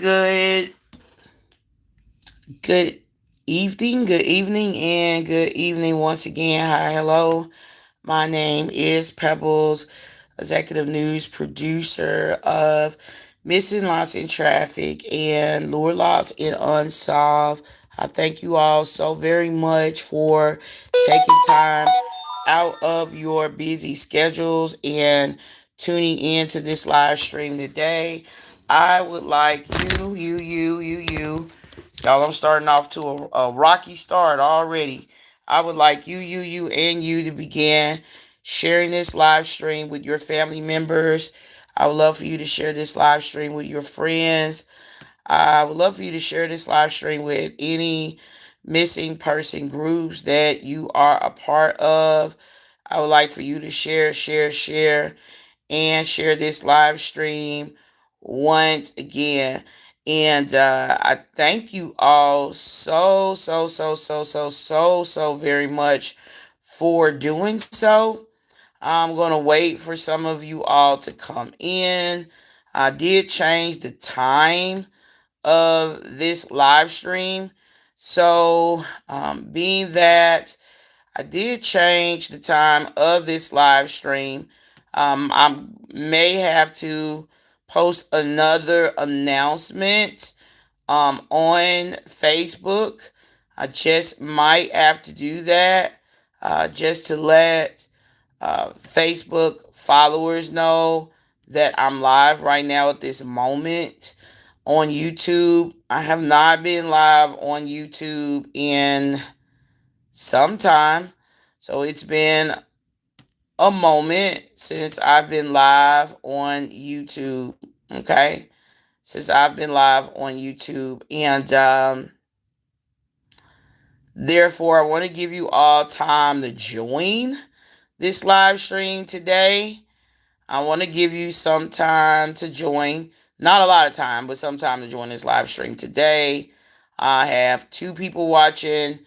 Good, good evening, and good evening once again. Hi, hello. My name is Pebbles, executive news producer of Missing Lost in Traffic and Lure Lost in Unsolved. I thank you all so very much for taking time out of your busy schedules and tuning in to this live stream today. I would like y'all, I'm starting off to a rocky start already. I would like and you to begin sharing this live stream with your family members. I would love for you to share this live stream with your friends. I would love for you to share this live stream with any missing person groups that you are a part of. I would like for you to share, and share this live stream once again. And I thank you all so very much for doing so. I'm going to wait for some of you all to come in. I did change the time of this live stream. So, being that I did change the time of this live stream, I may have to post another announcement on Facebook. I just might have to do that just to let Facebook followers know that I'm live right now at this moment on YouTube. I have not been live on YouTube in some time. So it's been a moment since I've been live on YouTube. Okay. Since I've been live on YouTube. And therefore, I want to give you all time to join this live stream today. I want to give you some time to join. Not a lot of time, but some time to join this live stream today. I have 2 people watching.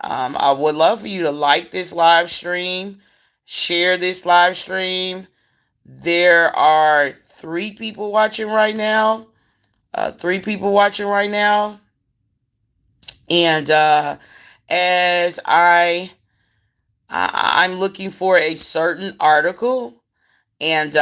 I would love for you to like this live stream, share this live stream. There are 3 people watching right now. 3 people watching right now. And as I'm looking for a certain article. And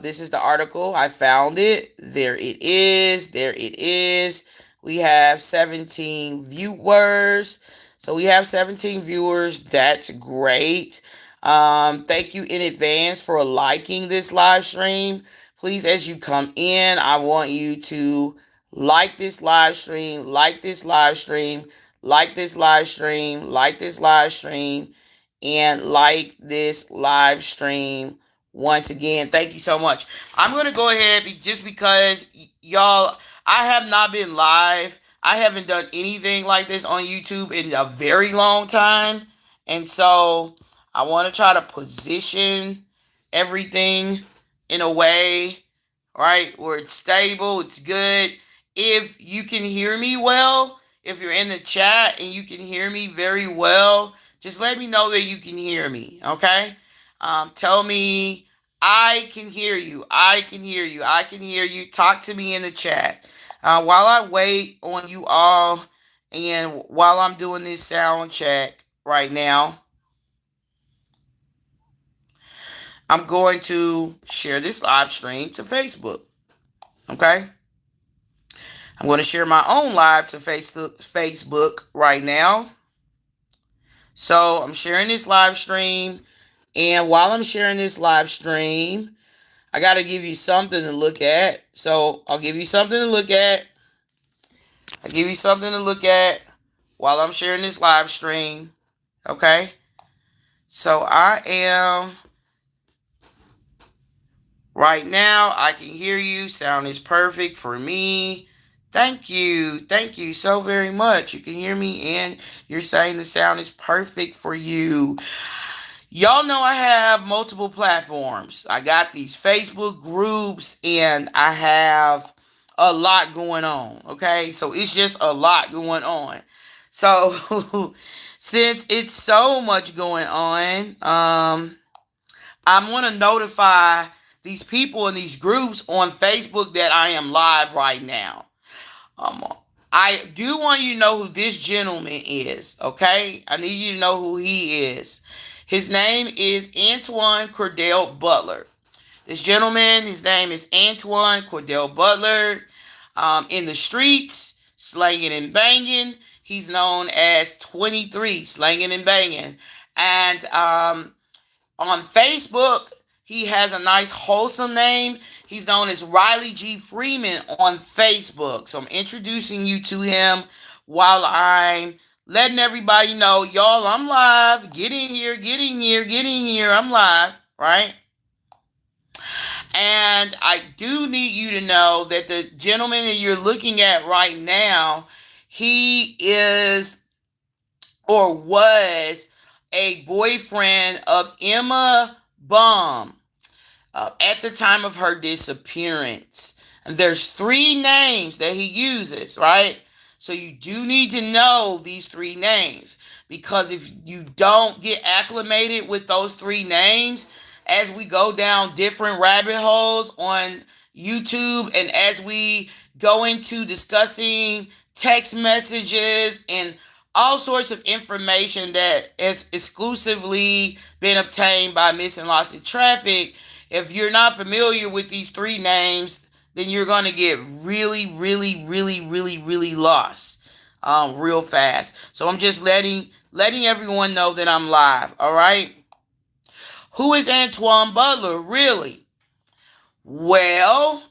this is the article. I found it. There it is. There it is. We have 17 viewers. So we have 17 viewers. That's great. Thank you in advance for liking this live stream. Please, as you come in, I want you to like this live stream, like this live stream, like this live stream, like this live stream, and like this live stream once again. Thank you so much. I'm going to go ahead just because, y'all, I have not been live. I haven't done anything like this on YouTube in a very long time. And so I want to try to position everything in a way, right, where it's stable, it's good. If you can hear me well, if you're in the chat and you can hear me very well, just let me know that you can hear me, okay? Tell me I can hear you. I can hear you. I can hear you. Talk to me in the chat. While I wait on you all and while I'm doing this sound check right now, I'm going to share this live stream to Facebook. Okay? I'm going to share my own live to Facebook right now. So I'm sharing this live stream. And while I'm sharing this live stream, I got to give you something to look at. So I'll give you something to look at. I'll give you something to look at while I'm sharing this live stream. Okay? So I am, right now, I can hear you. Sound is perfect for me. Thank you. Thank you so very much. You can hear me and you're saying the sound is perfect for you. Y'all know I have multiple platforms. I got these Facebook groups and I have a lot going on. Okay. So it's just a lot going on. So since it's so much going on, I'm going to notify these people in these groups on Facebook that I am live right now. Um, I do want you to know who this gentleman is, okay? I need you to know who he is. His name is Antoine Cordell Butler. This gentleman, his name is Antoine Cordell Butler. In the streets, slanging and banging. He's known as 23, slanging and banging. And on Facebook, he has a nice wholesome name. He's known as Riley G. Freeman on Facebook. So I'm introducing you to him while I'm letting everybody know, y'all, I'm live. Get in here, get in here, get in here. I'm live, right? And I do need you to know that the gentleman that you're looking at right now, he is or was a boyfriend of Emma Baum at the time of her disappearance. And there's three names that he uses, right? So you do need to know these three names, because if you don't get acclimated with those three names, as we go down different rabbit holes on YouTube and as we go into discussing text messages and all sorts of information that has exclusively been obtained by missing, lost in traffic, if you're not familiar with these three names, then you're going to get really, really, really, really, really lost real fast. So I'm just letting everyone know that I'm live, all right? Who is Antoine Butler, really? Well,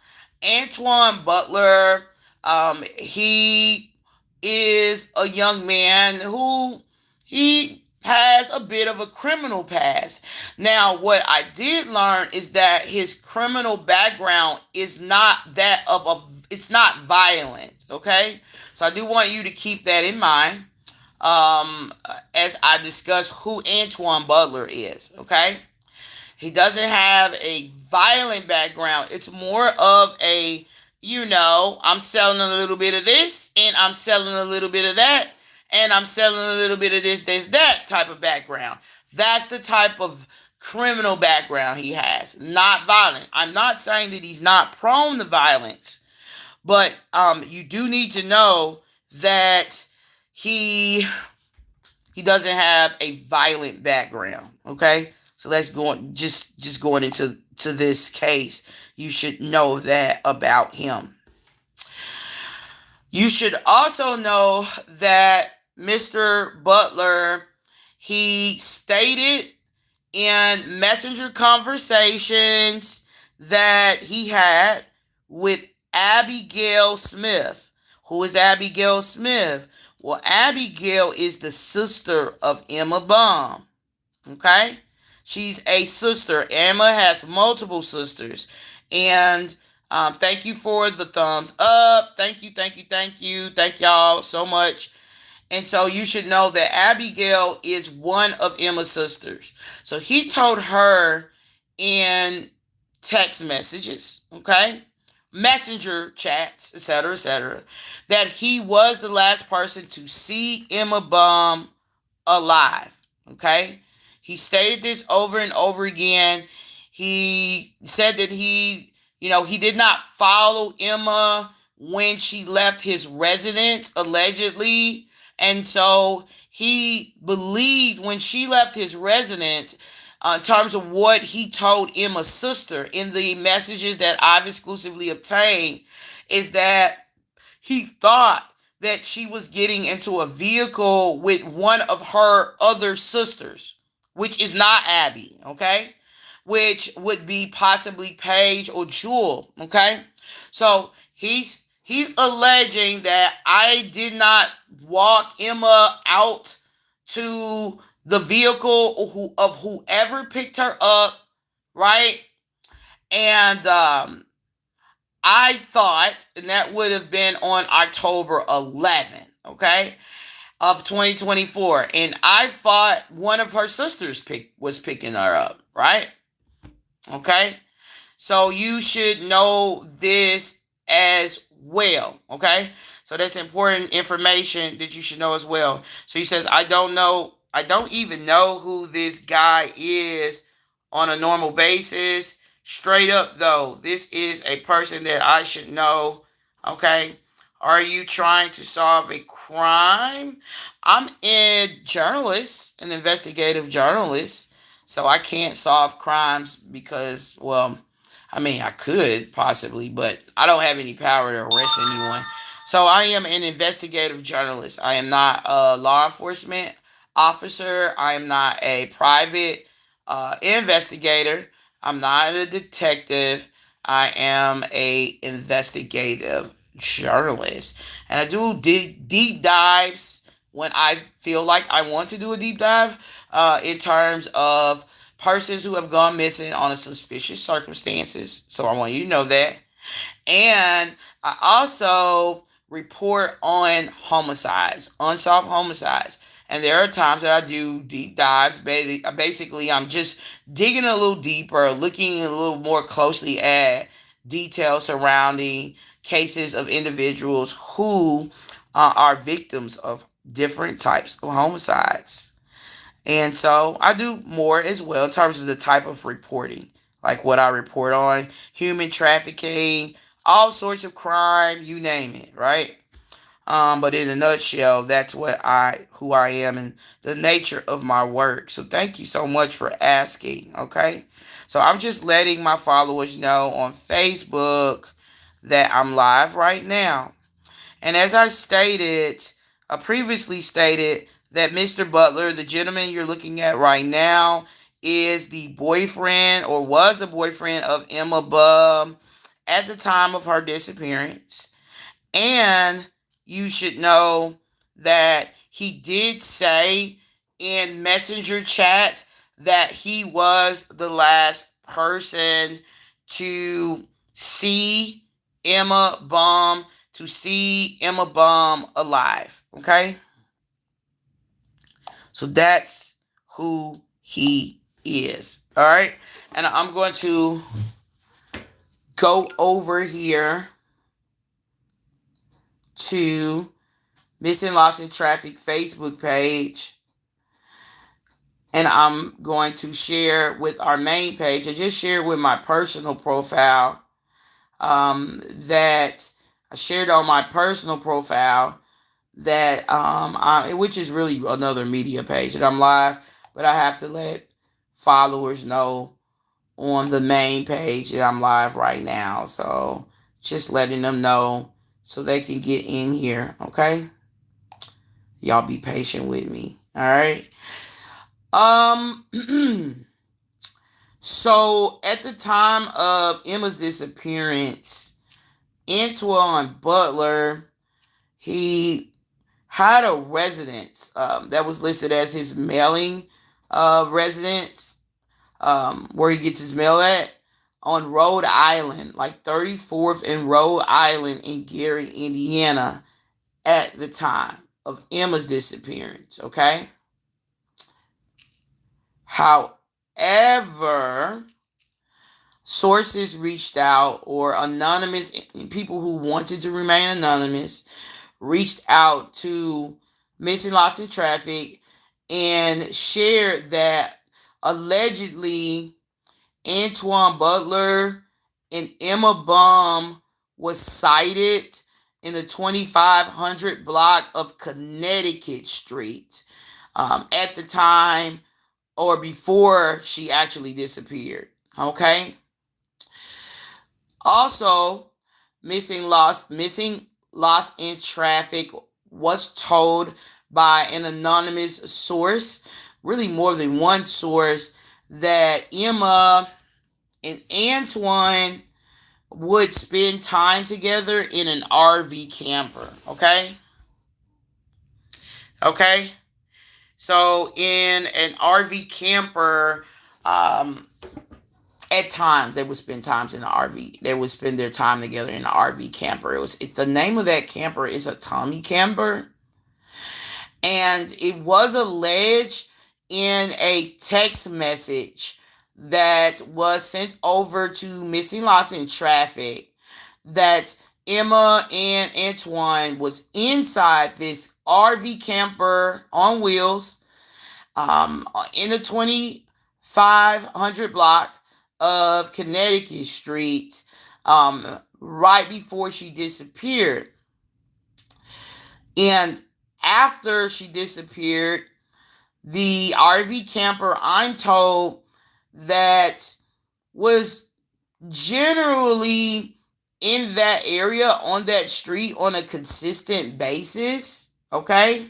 Antoine Butler, he is a young man who he has a bit of a criminal past. Now, what I did learn is that his criminal background is not that of it's not violent, okay? So I do want you to keep that in mind as I discuss who Antoine Butler is, okay? He doesn't have a violent background. It's more of a, I'm selling a little bit of this and I'm selling a little bit of that and I'm selling a little bit of this, that type of background. That's the type of criminal background he has, not violent. I'm not saying that he's not prone to violence, but you do need to know that he doesn't have a violent background, okay? So let's go on, just going into this case. You should know that about him. You should also know that Mr. Butler, he stated in messenger conversations that he had with Abigale Smith. Who is Abigale Smith? Well, Abigale is the sister of Emma Baum, okay? She's a sister. Emma has multiple sisters. And thank you for the thumbs up. Thank you. Thank y'all so much. And so you should know that Abigale is one of Emma's sisters. So he told her in text messages, okay, messenger chats, etc., that he was the last person to see Emma Baum alive, okay? He stated this over and over again. He said that he did not follow Emma when she left his residence, allegedly. And so he believed when she left his residence, in terms of what he told Emma's sister in the messages that I've exclusively obtained, is that he thought that she was getting into a vehicle with one of her other sisters, which is not Abby, okay? Which would be possibly Paige or Jewel, okay? So he's alleging that I did not walk Emma out to the vehicle of whoever picked her up, right? And I thought, and that would have been on October 11th, okay, of 2024. And I thought one of her sisters was picking her up, right? Okay. So you should know this as well, okay? So that's important information that you should know as well. So he says, I don't even know who this guy is on a normal basis. Straight up, though, this is a person that I should know, okay? Are you trying to solve a crime? I'm a journalist, an investigative journalist, so I can't solve crimes because, well, I mean, I could possibly, but I don't have any power to arrest anyone. So I am an investigative journalist. I am not a law enforcement officer. I am not a private investigator. I'm not a detective. I am a investigative journalist, and I do deep dives when I feel like I want to do a deep dive in terms of persons who have gone missing on a suspicious circumstances. So I want you to know that. And I also report on homicides, unsolved homicides. And there are times that I do deep dives. Basically, I'm just digging a little deeper, looking a little more closely at details surrounding cases of individuals who are victims of different types of homicides. And so I do more as well in terms of the type of reporting, like what I report on human trafficking, all sorts of crime, you name it, right? But in a nutshell, that's who I am, and the nature of my work. So thank you so much for asking. Okay, so I'm just letting my followers know on Facebook that I'm live right now. And as I previously stated that Mr. Butler, the gentleman you're looking at right now, is the boyfriend or was the boyfriend of Emma Baum at the time of her disappearance. And you should know that he did say in messenger chat that he was the last person to see Emma Baum, alive. Okay? So that's who he is. All right? And I'm going to go over here to Missing Lost in Traffic Facebook page, and I'm going to share with our main page. I just shared with my personal profile that I shared on my personal profile that which is really another media page that I'm live, but I have to let followers know on the main page that I'm live right now. So just letting them know so they can get in here, okay? Y'all be patient with me. All right. So at the time of Emma's disappearance, Antoine Butler, he had a residence that was listed as his mailing residence, where he gets his mail at, on Rhode Island, like 34th and Rhode Island in Gary, Indiana, at the time of Emma's disappearance, okay? However, sources reached out, or anonymous people who wanted to remain anonymous reached out to Missing Lost in Traffic and shared that allegedly Antoine Butler and Emma Baum was sighted in the 2500 block of Connecticut Street at the time or before she actually disappeared. Okay. Also, Lost in Traffic was told by an anonymous source, really more than one source, that Emma and Antoine would spend time together in an RV camper. Okay. Okay. So in an RV camper, at times they would spend times in an RV. They would spend their time together in an RV camper. The name of that camper is a Tommy camper, and it was alleged in a text message that was sent over to Missing Lost in Traffic that Emma and Antoine was inside this RV camper on wheels in the 2500 block of Connecticut Street right before she disappeared. And after she disappeared, the RV camper, I'm told, that was generally in that area, on that street, on a consistent basis. Okay.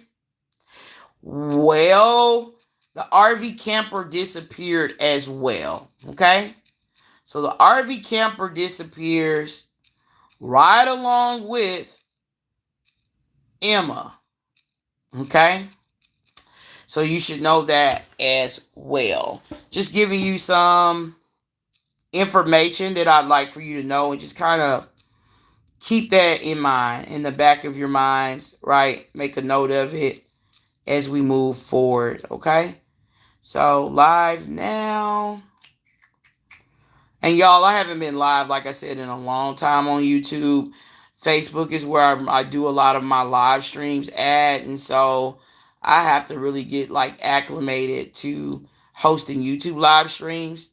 Well, the RV camper disappeared as well. Okay. So the RV camper disappears right along with Emma. Okay. So you should know that as well. Just giving you some information that I'd like for you to know, and just kind of keep that in mind, in the back of your minds, right? Make a note of it as we move forward, okay? So live now. And y'all, I haven't been live, like I said, in a long time on YouTube. Facebook is where I do a lot of my live streams at. And so I have to really get like acclimated to hosting YouTube live streams.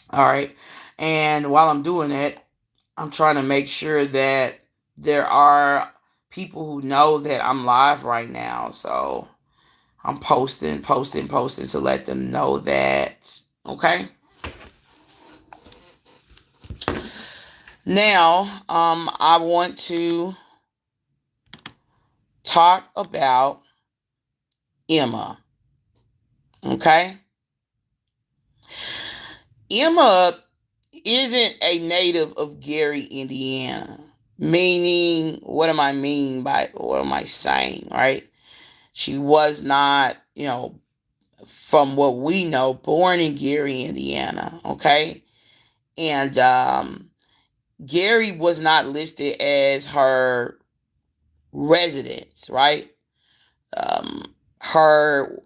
All right. And while I'm doing it, I'm trying to make sure that there are people who know that I'm live right now. So I'm posting to let them know that. Okay. Now, I want to talk about Emma. Okay. Emma isn't a native of Gary, Indiana. Meaning, what am I saying, right? She was not, from what we know, born in Gary, Indiana. Okay. And Gary was not listed as her residence, right? Her,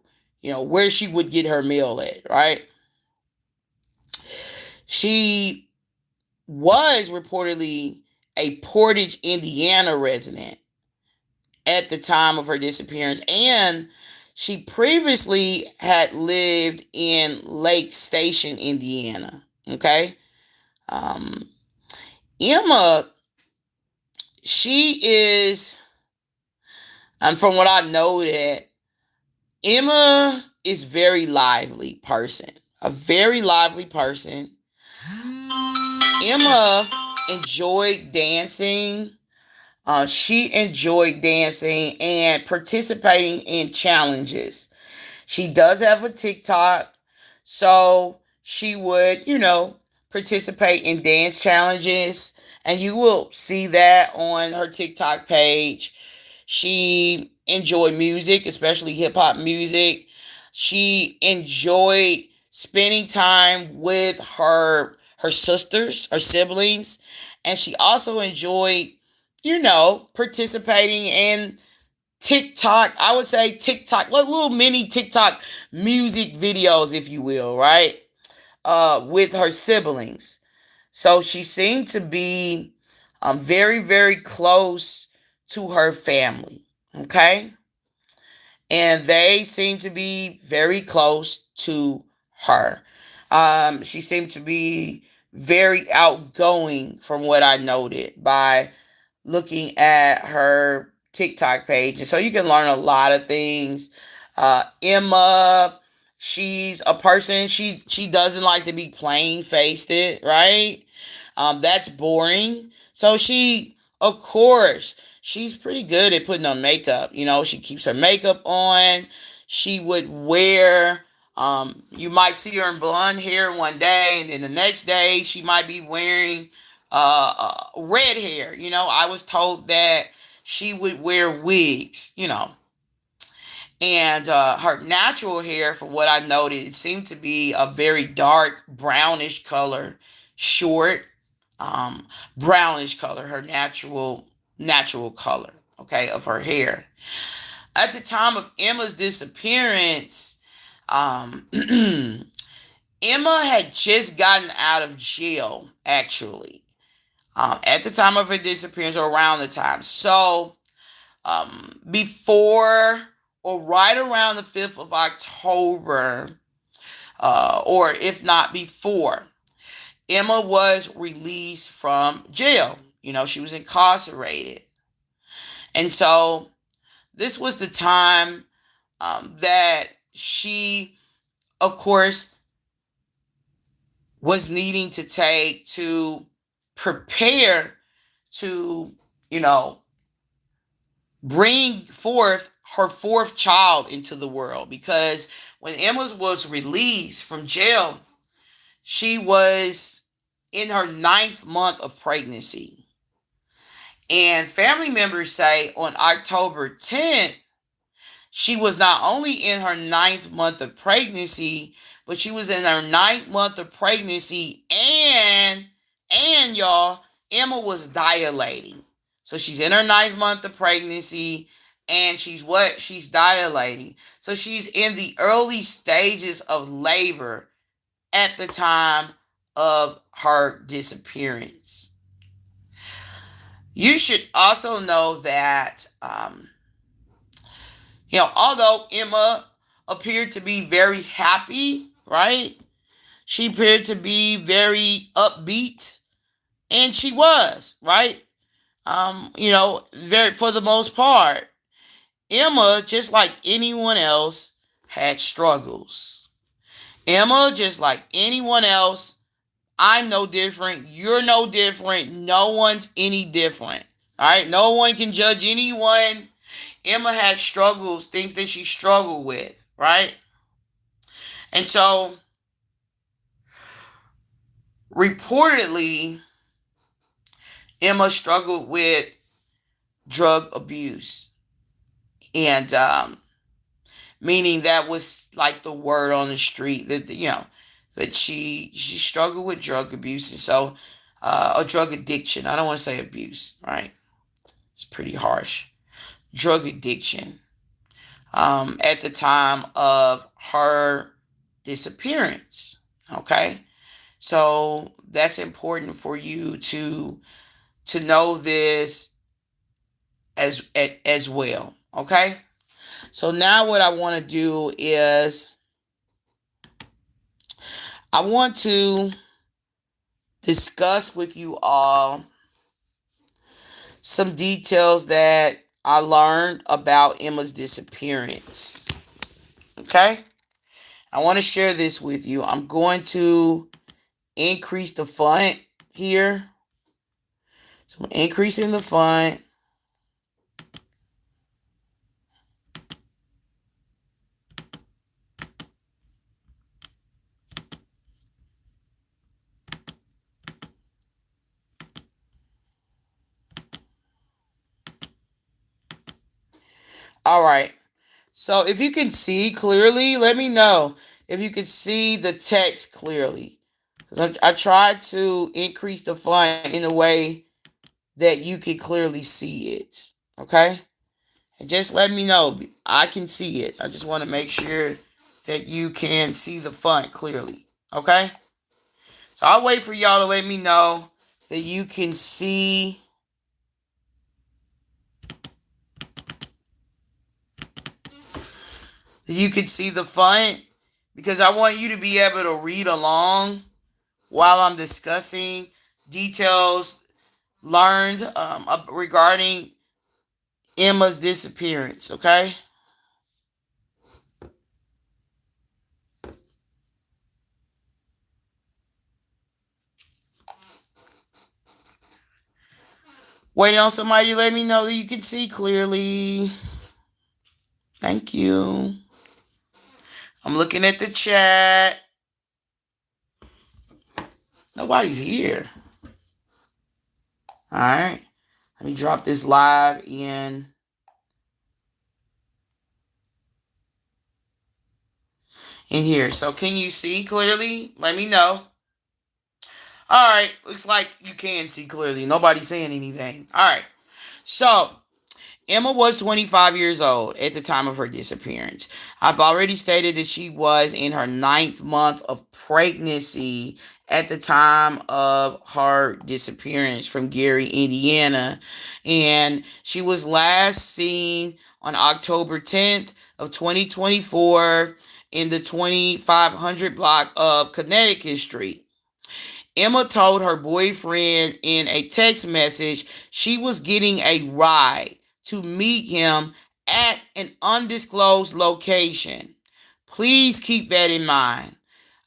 where she would get her mail at, right? She was reportedly a Portage, Indiana resident at the time of her disappearance, and she previously had lived in Lake Station, Indiana. Okay. Emma, she is, and from what I know, that Emma is very lively person, a very lively person. Emma enjoyed dancing. She enjoyed dancing and participating in challenges. She does have a TikTok, so she would, participate in dance challenges, and you will see that on her TikTok page. She enjoyed music, especially hip hop music. She enjoyed spending time with her sisters, her siblings, and she also enjoyed, participating in TikTok. I would say TikTok, like little mini TikTok music videos, if you will, right? With her siblings. So she seemed to be very, very close to her family. Okay. And they seem to be very close to her. She seemed to be very outgoing, from what I noted by looking at her TikTok page. And so you can learn a lot of things. Emma, she's a person, she doesn't like to be plain faced, right? That's boring. So she, of course, she's pretty good at putting on makeup. She keeps her makeup on. She would wear, you might see her in blonde hair one day, and then the next day she might be wearing red hair. I was told that she would wear wigs, and her natural hair, from what I noted, it seemed to be a very dark brownish color, short, brownish color, her natural color, okay, of her hair. At the time of Emma's disappearance, Emma had just gotten out of jail, actually, at the time of her disappearance, or around the time. So, before or right around the 5th of October, or if not before, Emma was released from jail. She was incarcerated. And so this was the time that she, of course, was needing to take to prepare to, you know, bring forth her fourth child into the world. Because when Emma was released from jail, she was in her 9th month of pregnancy. And family members say on October 10th, she was not only in her 9th month of pregnancy, but she was in her 9th month of pregnancy, and y'all, Emma was dilating. So she's in her 9th month of pregnancy, and she's dilating. So she's in the early stages of labor at the time of her disappearance. You should also know that, although Emma appeared to be very happy, right? She appeared to be very upbeat, and she was, right? Very, for the most part, Emma, just like anyone else, had struggles. Emma, just like anyone else, I'm no different. You're no different. No one's any different. All right? No one can judge anyone. Emma had struggles, things that she struggled with, right? And so, reportedly, Emma struggled with drug abuse. And meaning that was like the word on the street that, that she struggled with drug abuse. And so, a drug addiction. I don't want to say abuse, right? It's pretty harsh. Drug addiction. At the time of her disappearance. Okay? So that's important for you to know this as well. Okay? So now what I want to do is I want to discuss with you all some details that I learned about Emma's disappearance. Okay? I want to share this with you. I'm going to increase the font here. So increasing the font. All right. So if you can see clearly, let me know if you can see the text clearly. Because I tried to increase the font in a way that you can clearly see it. Okay? And just let me know. I can see it. I just want to make sure that you can see the font clearly. Okay? So I'll wait for y'all to let me know that you can see the font, because I want you to be able to read along while I'm discussing details learned regarding Emma's disappearance, okay? Waiting on somebody to let me know that you can see clearly. Thank you. I'm looking at the chat. Nobody's here. All right. Let me drop this live in here. So can you see clearly? Let me know. All right. Looks like you can see clearly. Nobody's saying anything. All right. So Emma was 25 years old at the time of her disappearance. I've already stated that she was in her 9th month of pregnancy at the time of her disappearance from Gary, Indiana. And she was last seen on October 10th of 2024 in the 2500 block of Connecticut Street. Emma told her boyfriend in a text message she was getting a ride to meet him at an undisclosed location. Please keep that in mind.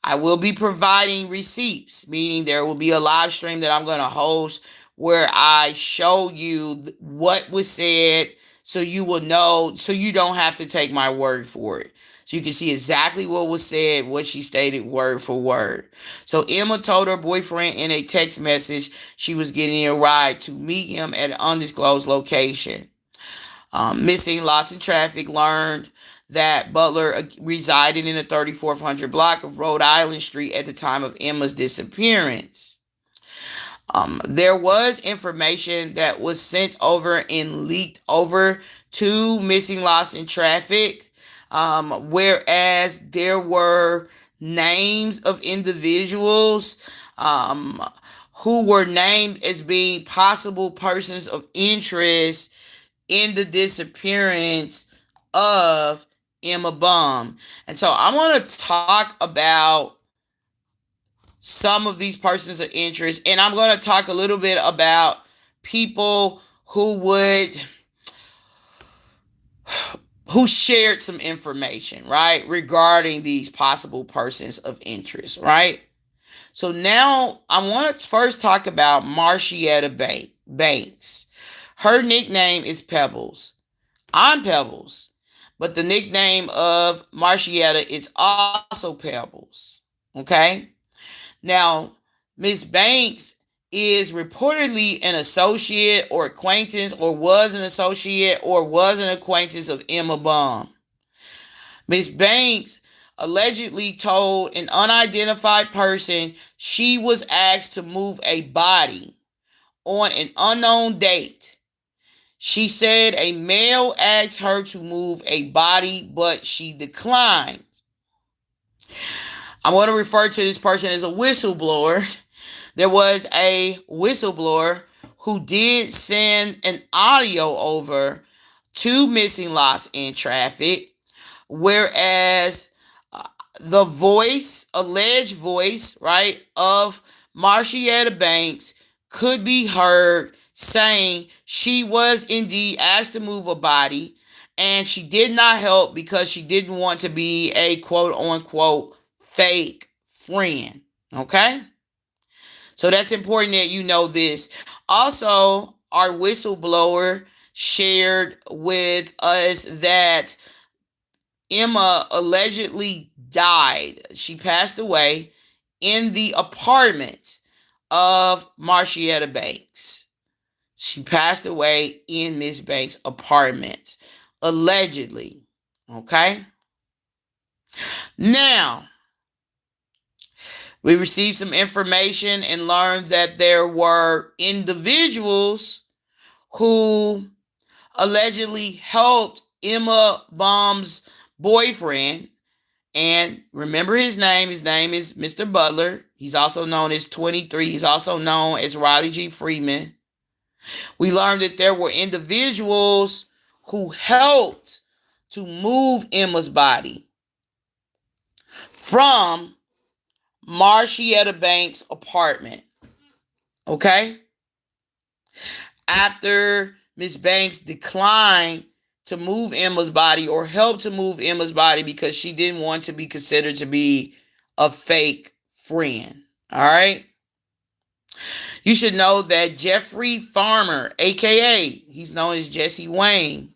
I will be providing receipts, meaning there will be a live stream that I'm going to host where I show you what was said so you will know, so you don't have to take my word for it. So you can see exactly what was said, what she stated word for word. So Emma told her boyfriend in a text message she was getting a ride to meet him at an undisclosed location. Missing Lost in Traffic learned that Butler resided in the 3400 block of Rhode Island Street at the time of Emma's disappearance. There was information that was sent over and leaked over to Missing Lost in Traffic, whereas there were names of individuals who were named as being possible persons of interest in the disappearance of Emma Baum. And so I want to talk about some of these persons of interest, and I'm going to talk a little bit about people who shared some information, right, regarding these possible persons of interest, right? So now I want to first talk about Marcietta Banks. Her nickname is Pebbles. I'm Pebbles, but the nickname of Marcietta is also Pebbles, okay? Now, Miss Banks is reportedly an associate or acquaintance, or was an associate or was an acquaintance of Emma Baum. Miss Banks allegedly told an unidentified person she was asked to move a body on an unknown date. She said a male asked her to move a body, but she declined. I want to refer to this person as a whistleblower. There was a whistleblower who did send an audio over to Missing Lost in Traffic, whereas the alleged voice, right, of Marcietta Banks could be heard saying she was indeed asked to move a body, and she did not help because she didn't want to be a quote-unquote fake friend, okay? So that's important that you know this. Also, our whistleblower shared with us that Emma allegedly died. She passed away in the apartment of Marcietta Banks. She passed away in Miss Banks' apartment, allegedly. Okay? Now, we received some information and learned that there were individuals who allegedly helped Emma Baum's boyfriend. And remember his name. His name is Mr. Butler. He's also known as 23. He's also known as Riley G. Freeman. We learned that there were individuals who helped to move Emma's body from Marcietta Banks' apartment. Okay? After Miss Banks declined to move Emma's body or help to move Emma's body because she didn't want to be considered to be a fake friend. All right? You should know that Jeffrey Farmer, a.k.a. he's known as Jesse Wayne,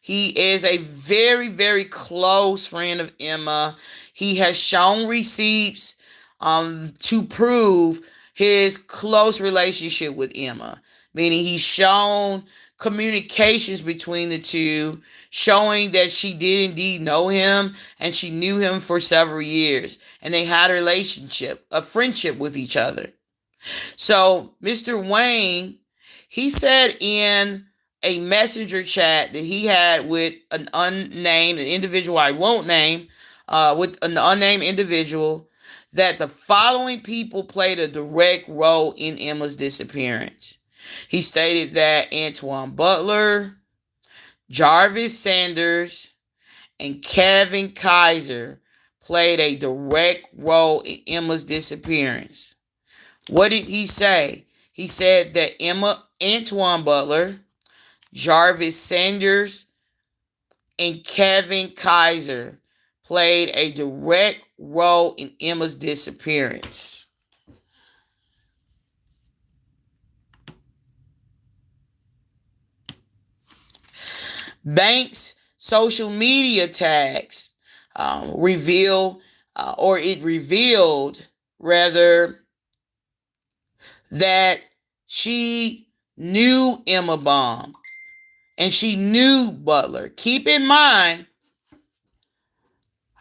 he is a very, very close friend of Emma. He has shown receipts to prove his close relationship with Emma, meaning he's shown communications between the two, showing that she did indeed know him and she knew him for several years, and they had a friendship with each other. So Mr. Wayne, he said in a messenger chat that he had with an individual I won't name, with an unnamed individual, that the following people played a direct role in Emma's disappearance. He stated that Antoine Butler, Jarvis Sanders, and Kevin Kaiser played a direct role in Emma's disappearance. What did he say? He said that Antoine Butler, Jarvis Sanders, and Kevin Kaiser played a direct role in Emma's disappearance. Banks' social media tags revealed rather, that she knew Emma Baum and she knew Butler. Keep in mind,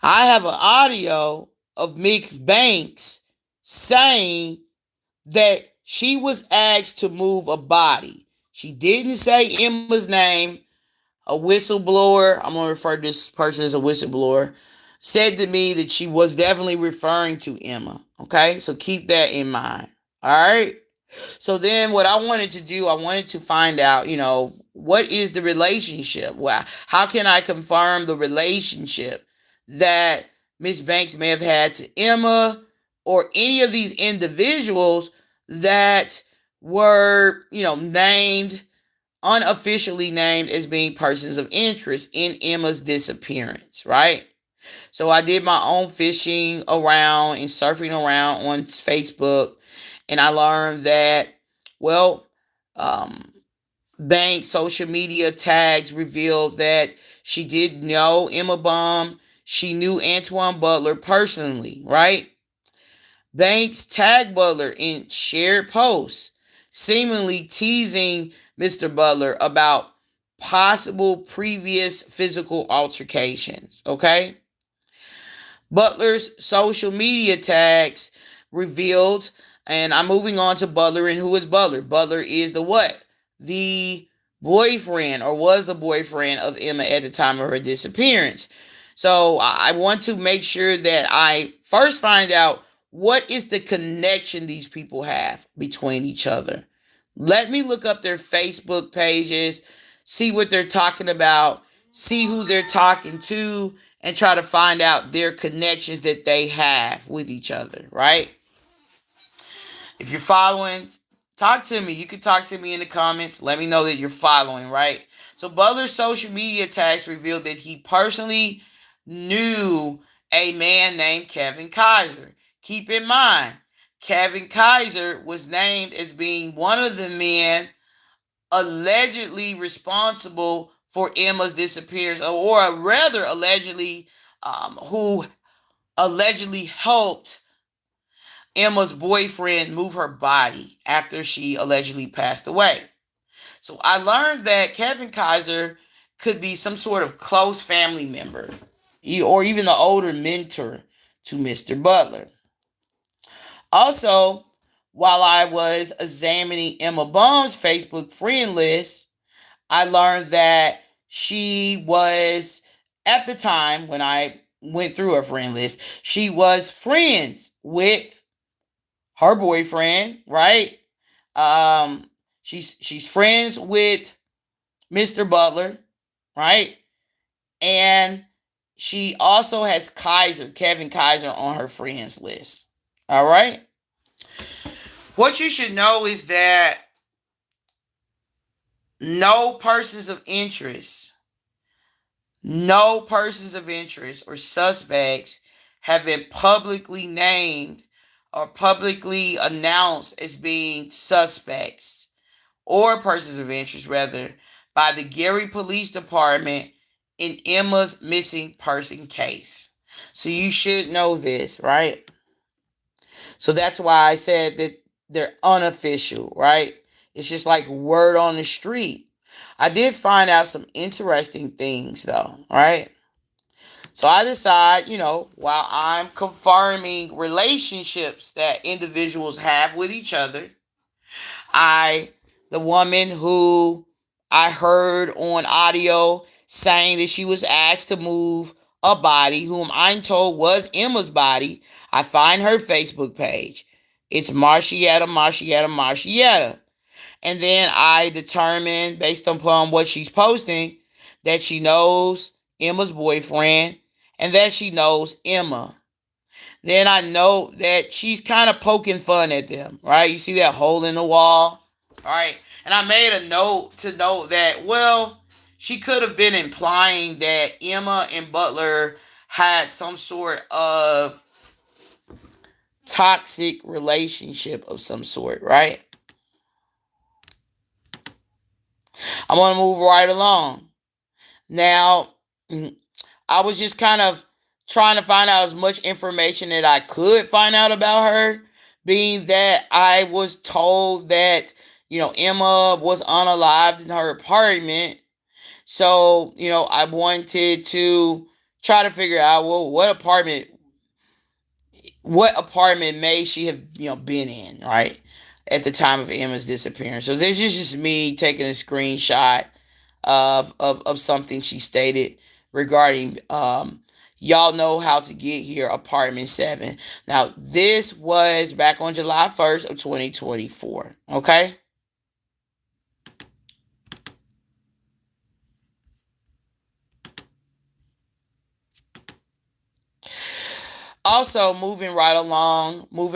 I have an audio of Mick Banks saying that she was asked to move a body. She didn't say Emma's name. A whistleblower, I'm going to refer to this person as a whistleblower, said to me that she was definitely referring to Emma. Okay, so keep that in mind. All right. So then what I wanted to do, I wanted to find out, what is the relationship? Well, how can I confirm the relationship that Miss Banks may have had to Emma or any of these individuals that were, named, unofficially named as being persons of interest in Emma's disappearance, right? So I did my own fishing around and surfing around on Facebook, and I learned that, well, um, Banks' social media tags revealed that she did know Emma Baum. She knew Antoine Butler personally, right? Banks tagged Butler in shared posts, seemingly teasing Mr. Butler about possible previous physical altercations, okay? Butler's social media tags revealed, and I'm moving on to Butler, and who is Butler? Butler is the what? The boyfriend, or was the boyfriend of Emma at the time of her disappearance. So I want to make sure that I first find out what is the connection these people have between each other. Let me look up their Facebook pages, see what they're talking about, see who they're talking to, and try to find out their connections that they have with each other, right? If you're following, talk to me. You can talk to me in the comments. Let me know that you're following, right? So Butler's social media tags revealed that he personally knew a man named Kevin Kaiser. Keep in mind, Kevin Kaiser was named as being one of the men allegedly responsible for Emma's disappearance, or rather allegedly, who allegedly helped Emma's boyfriend move her body after she allegedly passed away. So I learned that Kevin Kaiser could be some sort of close family member or even the older mentor to Mr. Butler. Also, while I was examining Emma Baum's Facebook friend list, I learned that she was, at the time when I went through her friend list, she was friends with her boyfriend, right? She's friends with Mr. Butler, right? And she also has Kevin Kaiser on her friends list. All right. What you should know is that no persons of interest, no persons of interest or suspects have been publicly named or publicly announced as being suspects or persons of interest, rather, by the Gary Police Department in Emma's missing person case. So you should know this, right? So that's why I said that they're unofficial, right? It's just like word on the street. I did find out some interesting things though, right? So I decide, while I'm confirming relationships that individuals have with each other, the woman who I heard on audio saying that she was asked to move a body, whom I'm told was Emma's body, I find her Facebook page. It's Marcietta. And then I determine, based upon what she's posting, that she knows Emma's boyfriend and that she knows Emma. Then I know that she's kind of poking fun at them, right? You see that hole in the wall? All right. And I made a note to note that, well, she could have been implying that Emma and Butler had some sort of toxic relationship of some sort, right? I'm going to move right along. Now, I was just kind of trying to find out as much information that I could find out about her, being that I was told that, Emma was unalived in her apartment. So, I wanted to try to figure out, well, what apartment may she have, been in, right? At the time of Emma's disappearance. So this is just me taking a screenshot of something she stated regarding y'all know how to get here, apartment 7. Now, this was back on July 1st of 2024. Okay? Also, moving right along. What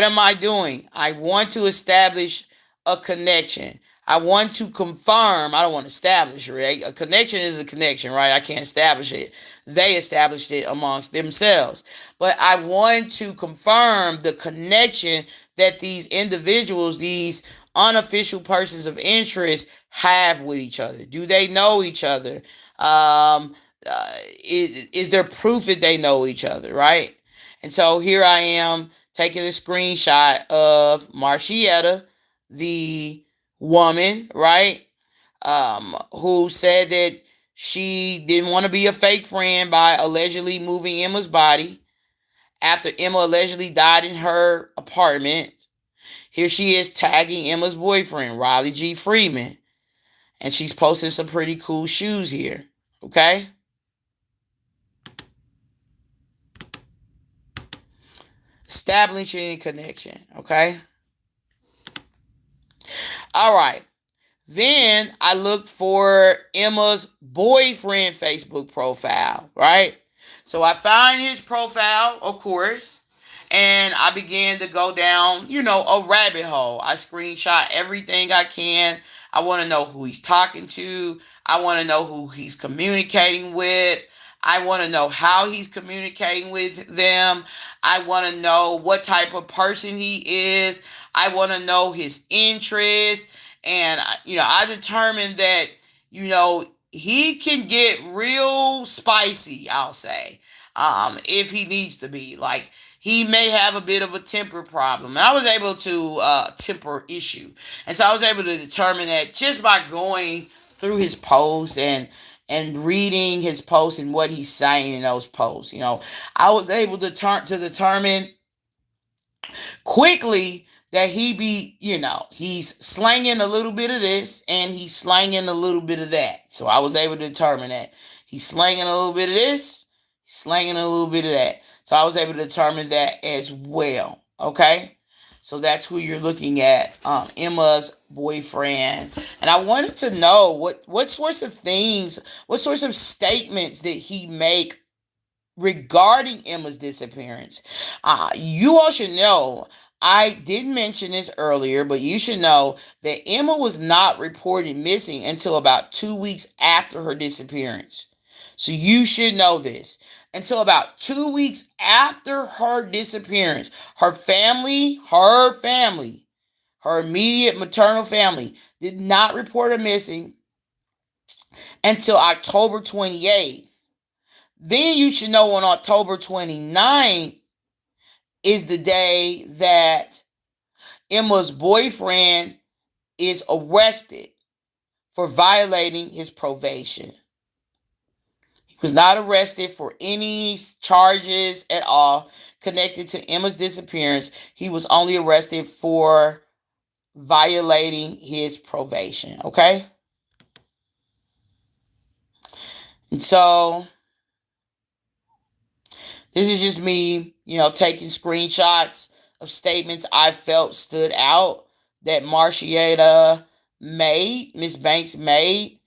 am I doing? I want to establish a connection. I want to confirm. I don't want to establish, right? A connection is a connection, right? I can't establish it. They established it amongst themselves. But I want to confirm the connection that these individuals, these unofficial persons of interest, have with each other. Do they know each other? Um, is there proof that they know each other, right? And so here I am taking a screenshot of Marcietta, the woman, right? Who said that she didn't want to be a fake friend by allegedly moving Emma's body after Emma allegedly died in her apartment. Here she is tagging Emma's boyfriend, Riley G. Freeman. And she's posting some pretty cool shoes here. Okay? Establishing a connection. Okay? All right. Then I looked for Emma's boyfriend Facebook profile, right? So I find his profile, of course, and I began to go down, a rabbit hole. I screenshot everything I can. I want to know who he's talking to. I want to know who he's communicating with. I want to know how he's communicating with them. I want to know what type of person he is. I want to know his interests. And, I determined that, he can get real spicy, I'll say, if he needs to be. Like, he may have a bit of a temper problem. And I was able to, temper issue. And so I was able to determine that just by going through his posts and reading his posts and what he's saying in those posts. I was able to determine quickly that he's slanging a little bit of this and he's slanging a little bit of that. So I was able to determine that he's slanging a little bit of this, he's slanging a little bit of that. So I was able to determine that as well. Okay. So that's who you're looking at, Emma's boyfriend. And I wanted to know what sorts of things, what sorts of statements did he make regarding Emma's disappearance. You all should know, I did mention this earlier, but you should know that Emma was not reported missing until about 2 weeks after her disappearance. So you should know this. Until about 2 weeks after her disappearance, her immediate maternal family did not report her missing until October 28th. Then you should know on October 29th is the day that Emma's boyfriend is arrested for violating his probation. He was not arrested for any charges at all connected to Emma's disappearance. He was only arrested for violating his probation. Okay? And so this is just me, taking screenshots of statements I felt stood out that Marcietta made, Miss Banks made,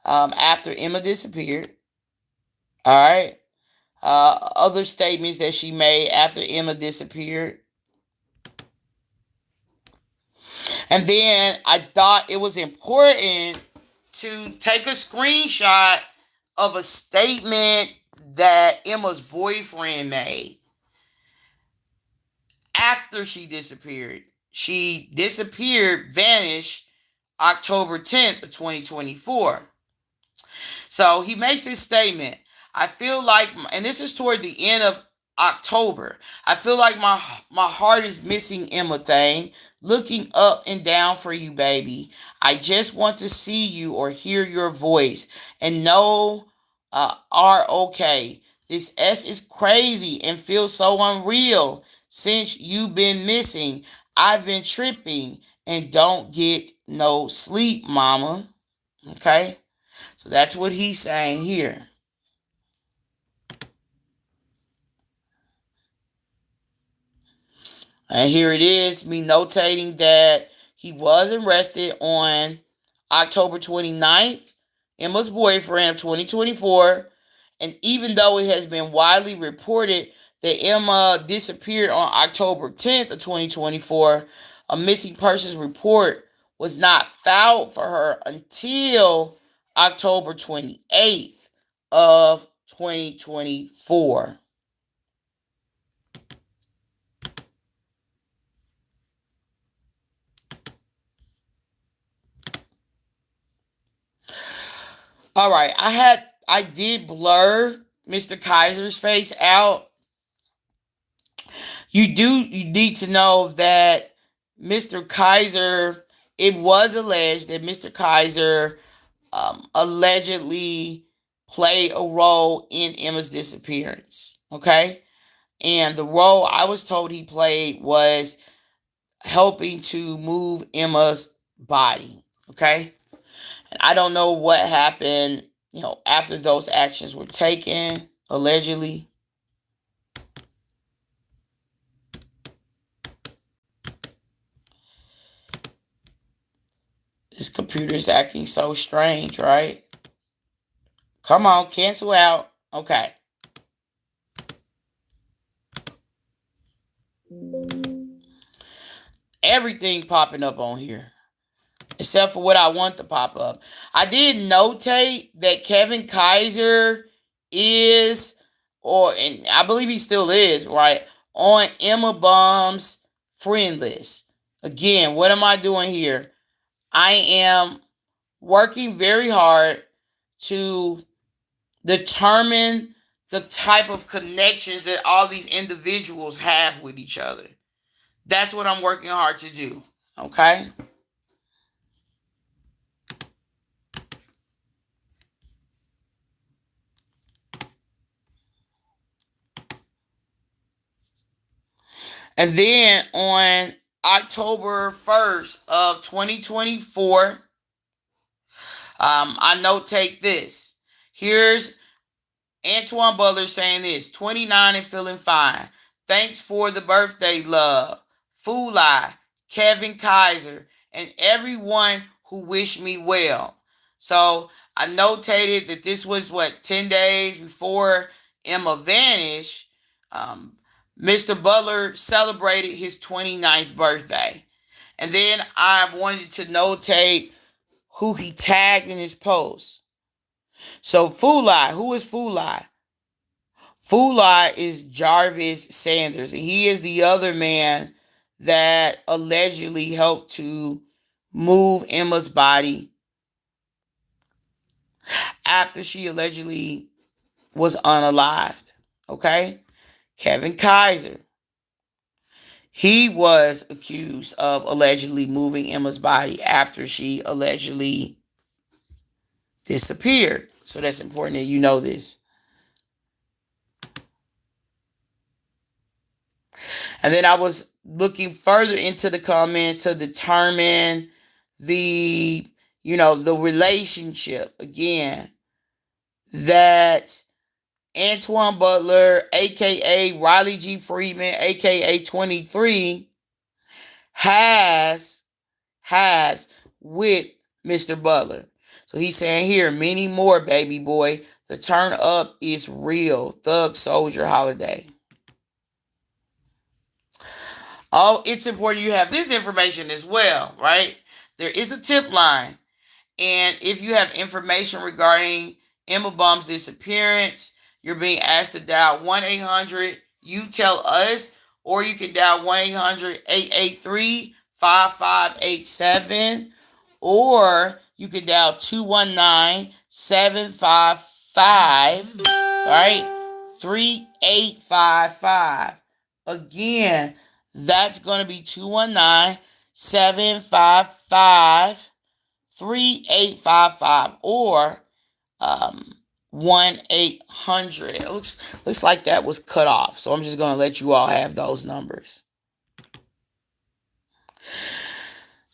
after Emma disappeared. All right. Other statements that she made after Emma disappeared. And then I thought it was important to take a screenshot of a statement that Emma's boyfriend made after she disappeared. She disappeared, vanished October 10th of 2024. So he makes this statement. I feel like, and this is toward the end of October. I feel like my heart is missing Emma thing, looking up and down for you, baby. I just want to see you or hear your voice and know are okay. This S is crazy and feels so unreal since you've been missing. I've been tripping and don't get no sleep, mama. Okay? So that's what he's saying here. And here it is, me notating that he was arrested on October 29th, Emma's boyfriend of 2024. And even though it has been widely reported that Emma disappeared on October 10th of 2024, a missing persons report was not filed for her until October 28th of 2024. All right, I did blur Mr. Kaiser's face out. You need to know that Mr. Kaiser, it was alleged that Mr. Kaiser allegedly played a role in Emma's disappearance. Okay, and the role I was told he played was helping to move Emma's body. Okay. And I don't know what happened, after those actions were taken, allegedly. This computer is acting so strange, right? Come on, cancel out. Okay. Everything popping up on here, except for what I want to pop up. I did notate that Kevin Kaiser is, and I believe he still is, right, on Emma Baum's friend list. Again, what am I doing here? I am working very hard to determine the type of connections that all these individuals have with each other. That's what I'm working hard to do. Okay? And then on October 1st of 2024, I notate this. Here's Antoine Butler saying this: 29 and feeling fine. Thanks for the birthday love. Fulai, Kevin Kaiser, and everyone who wished me well. So I notated that this was 10 days before Emma vanished. Mr. Butler celebrated his 29th birthday. And then I wanted to notate who he tagged in his post. So Fulai, who is Fulai? Fulai is Jarvis Sanders, and he is the other man that allegedly helped to move Emma's body after she allegedly was unalived. Okay? Kevin Kaiser. He was accused of allegedly moving Emma's body after she allegedly disappeared. So that's important that you know this. And then I was looking further into the comments to determine the relationship again that Antoine Butler, aka Riley G. Friedman, aka 23, has with Mr. Butler. So he's saying here, many more, baby boy. The turn up is real. Thug Soldier Holiday. Oh, it's important you have this information as well, right? There is a tip line. And if you have information regarding Emma Baum's disappearance, you're being asked to dial 1-800 You Tell Us, or you can dial 1-800-883-5587, or you can dial 219-755, right? 3855. Again, that's going to be 219-755-3855, or 1-800. It looks like that was cut off, so I'm just going to let you all have those numbers.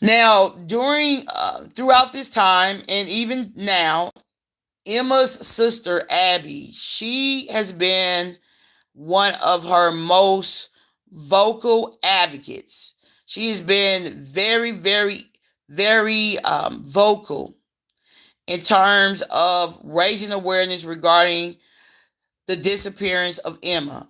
Now, throughout this time, and even now, Emma's sister Abby, she has been one of her most vocal advocates. She has been very, very, very vocal in terms of raising awareness regarding the disappearance of Emma.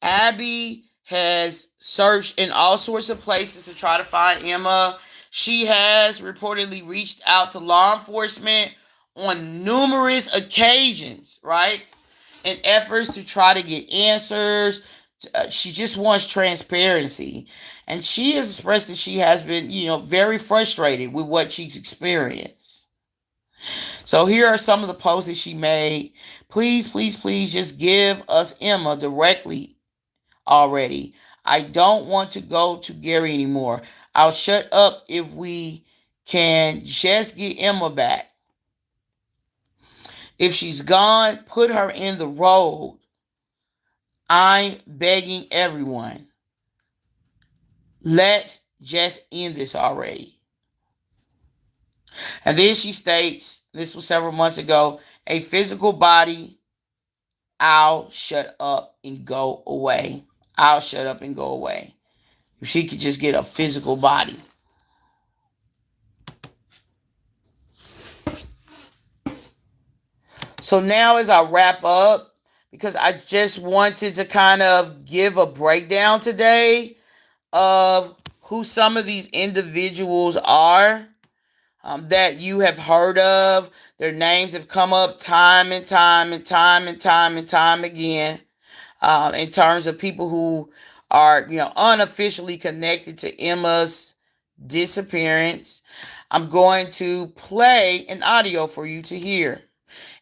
Abby has searched in all sorts of places to try to find Emma. She has reportedly reached out to law enforcement on numerous occasions, right? In efforts to try to get answers. She just wants transparency. And she has expressed that she has been, very frustrated with what she's experienced. So here are some of the posts that she made. Please, please, please just give us Emma directly already. I don't want to go to Gary anymore. I'll shut up if we can just get Emma back. If she's gone, put her in the road. I'm begging everyone. Let's just end this already. And then she states, this was several months ago, a physical body, I'll shut up and go away. I'll shut up and go away. If she could just get a physical body. So now as I wrap up, because I just wanted to kind of give a breakdown today of who some of these individuals are that you have heard of. Their names have come up time and time and time and time and time again in terms of people who are, unofficially connected to Emma's disappearance. I'm going to play an audio for you to hear.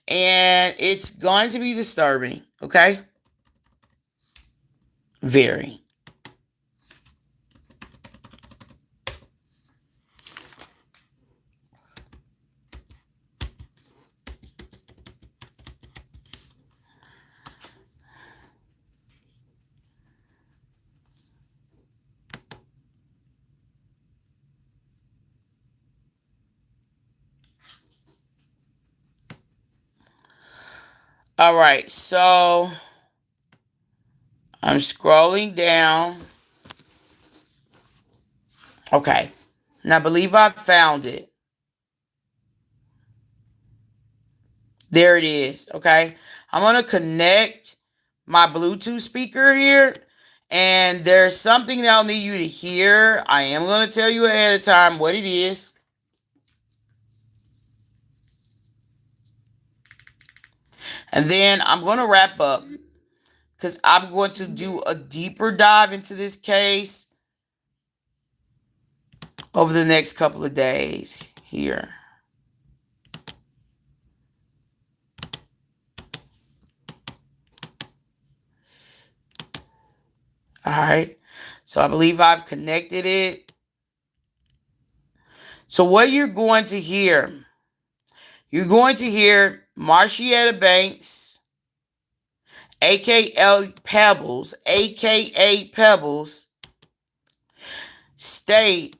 And it's going to be disturbing, okay? Very. All right, so I'm scrolling down. Okay, and I believe I found it. There it is, okay? I'm going to connect my Bluetooth speaker here, and there's something that I'll need you to hear. I am going to tell you ahead of time what it is. And then I'm going to wrap up because I'm going to do a deeper dive into this case over the next couple of days here. All right. So I believe I've connected it. So what you're going to hear Marcietta Banks, aka Pebbles, state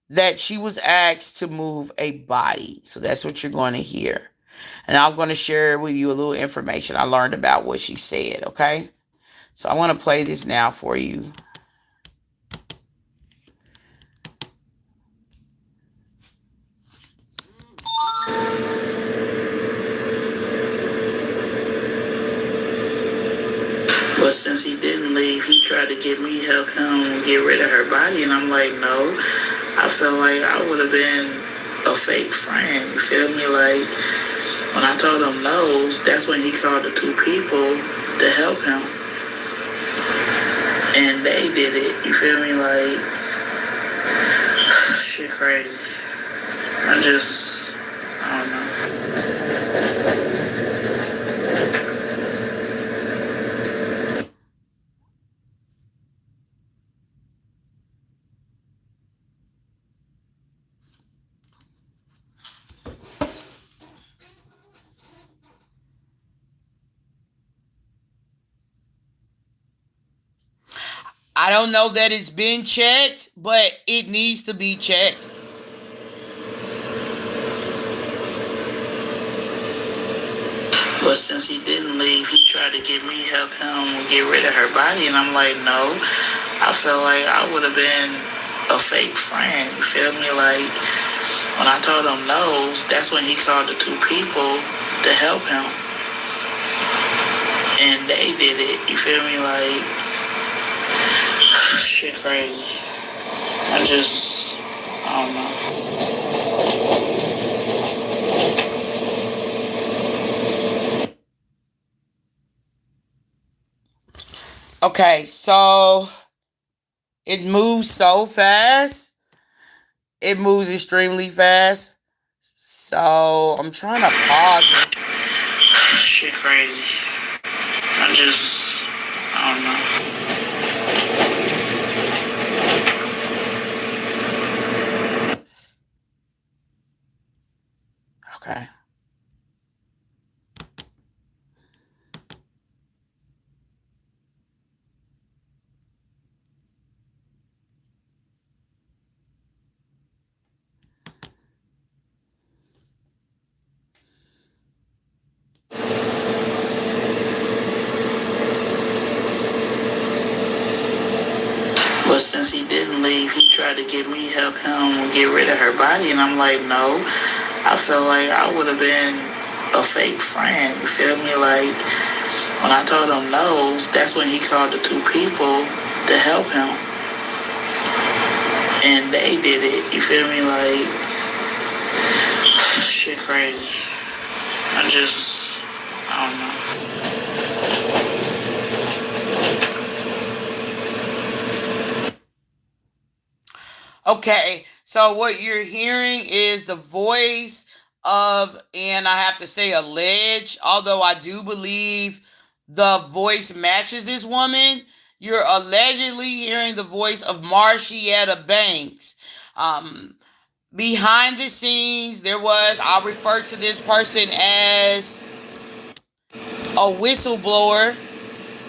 that she was asked to move a body. So that's what you're going to hear. And I'm going to share with you a little information I learned about what she said, okay? So I want to play this now for you. What's since he didn't leave, he tried to get me help him get rid of her body, and I'm like, no. I felt like I would have been a fake friend. You feel me? Like when I told him no, that's when he called the two people to help him, and they did it. You feel me? Like shit, crazy. I don't know. I don't know that it's been checked, but it needs to be checked. But since he didn't leave, he tried to get me help him get rid of her body, and I'm like, no. I felt like I would have been a fake friend. You feel me? Like when I told him no, that's when he called the two people to help him, and they did it. You feel me? Like shit, crazy. I don't know. Okay, so it moves so fast. It moves extremely fast. So I'm trying to pause this. Shit, crazy. I don't know. Okay. But since he didn't leave, he tried to get me help him get rid of her body, and I'm like, no. I felt like I would have been a fake friend. You feel me? Like when I told him no, that's when he called the two people to help him, and they did it. You feel me? Like shit, crazy. I don't know. Okay, so what you're hearing is the voice of, and I have to say alleged, although I do believe the voice matches this woman. You're allegedly hearing the voice of Marcietta Banks. Behind the scenes, I'll refer to this person as a whistleblower.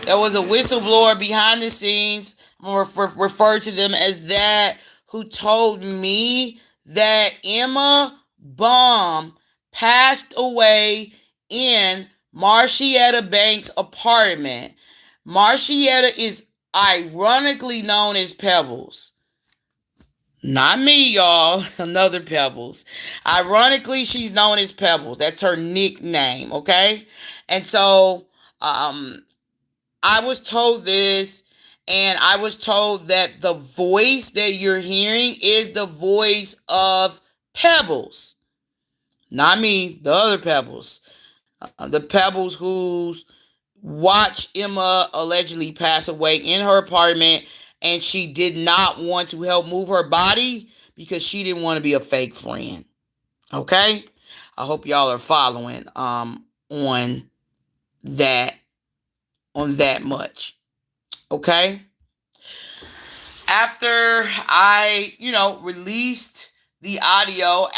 There was a whistleblower behind the scenes. I'm going to refer to them as that, who told me that Emma Baum passed away in Marcietta Banks' apartment. Marcietta is ironically known as Pebbles. Not me, y'all. Another Pebbles. Ironically, she's known as Pebbles. That's her nickname, okay? And so, I was told this, and I was told that the voice that you're hearing is the voice of Pebbles. Not me, the other Pebbles. The Pebbles who's watched Emma allegedly pass away in her apartment, and she did not want to help move her body because she didn't want to be a fake friend. Okay? I hope y'all are following on that much. Okay? After I, released the audio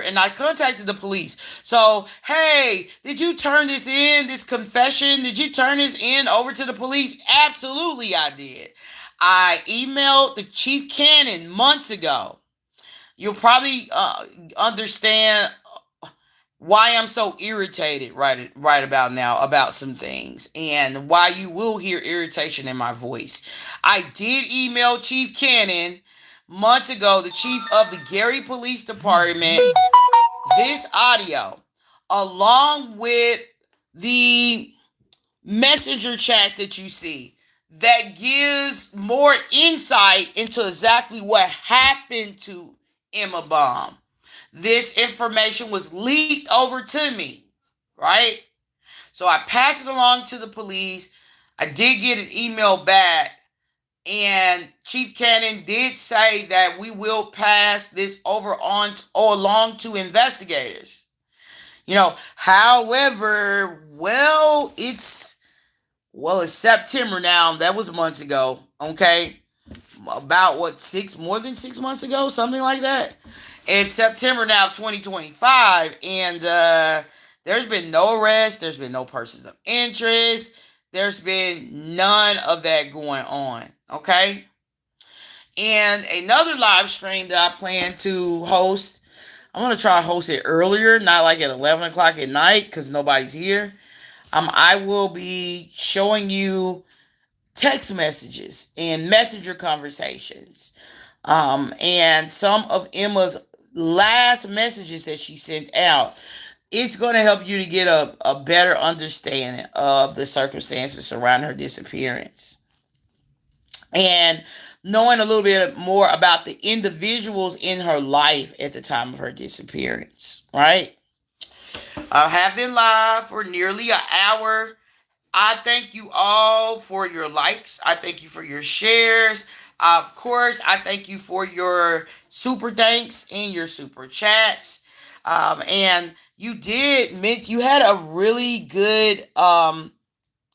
and I contacted the police. So, hey, did you turn this confession? Did you turn this in over to the police? Absolutely, I did. I emailed the Chief Cannon months ago. You'll probably understand why I'm so irritated right about now about some things, and why you will hear irritation in my voice. I did email Chief Cannon months ago, the chief of the Gary Police Department, this audio, along with the messenger chats that you see. that gives more insight into exactly what happened to Emma Baum. This information was leaked over to me, right? So I passed it along to the police. I did get an email back, and Chief Cannon did say that we will pass this over on or along to investigators. However, it's September now. That was months ago. Okay, about more than 6 months ago, something like that. It's September now, 2025, and there's been no arrest. There's been no persons of interest. There's been none of that going on. Okay, and another live stream that I plan to host. I'm gonna try to host it earlier, not like at 11 o'clock at night, because nobody's here. I will be showing you text messages and messenger conversations, and some of Emma's last messages that she sent out. It's going to help you to get a better understanding of the circumstances surrounding her disappearance, and knowing a little bit more about the individuals in her life at the time of her disappearance, right? I have been live for nearly an hour. I thank you all for your likes. I thank you for your shares. Of course, I thank you for your super thanks and your super chats. And you had a really good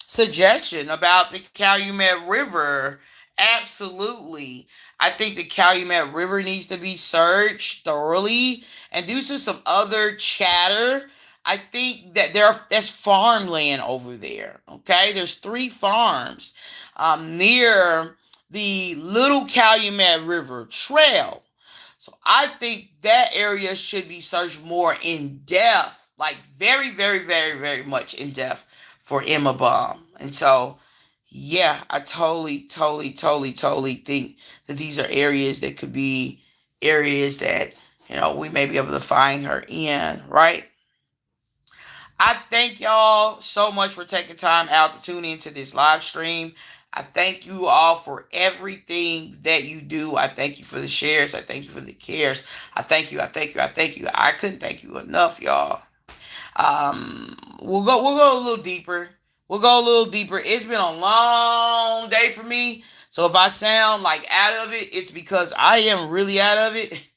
suggestion about the Calumet River. Absolutely. I think the Calumet River needs to be searched thoroughly, and due to some other chatter, I think that there's farmland over there. Okay, there's 3 farms near the Little Calumet River Trail. So I think that area should be searched more in depth, like very, very, very, very much in depth for Emma Baum. And so, yeah, I totally, totally, totally, totally think that these are areas that could be areas that, we may be able to find her in, right? I thank y'all so much for taking time out to tune into this live stream. I thank you all for everything that you do. I thank you for the shares. I thank you for the cares. I thank you. I thank you. I thank you. I couldn't thank you enough, y'all. We'll go a little deeper. We'll go a little deeper. It's been a long day for me. So if I sound like out of it, it's because I am really out of it.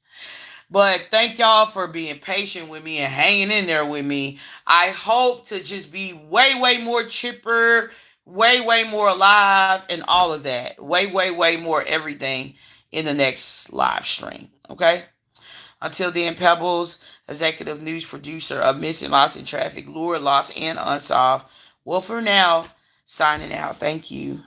But thank y'all for being patient with me and hanging in there with me. I hope to just be way, way more chipper, way, way more alive, and all of that. Way, way, way more everything in the next live stream. Okay? Until then, Pebbles, executive news producer of Missing, Lost in Traffic, Lured, Lost, and Unsolved. Well, for now, signing out. Thank you.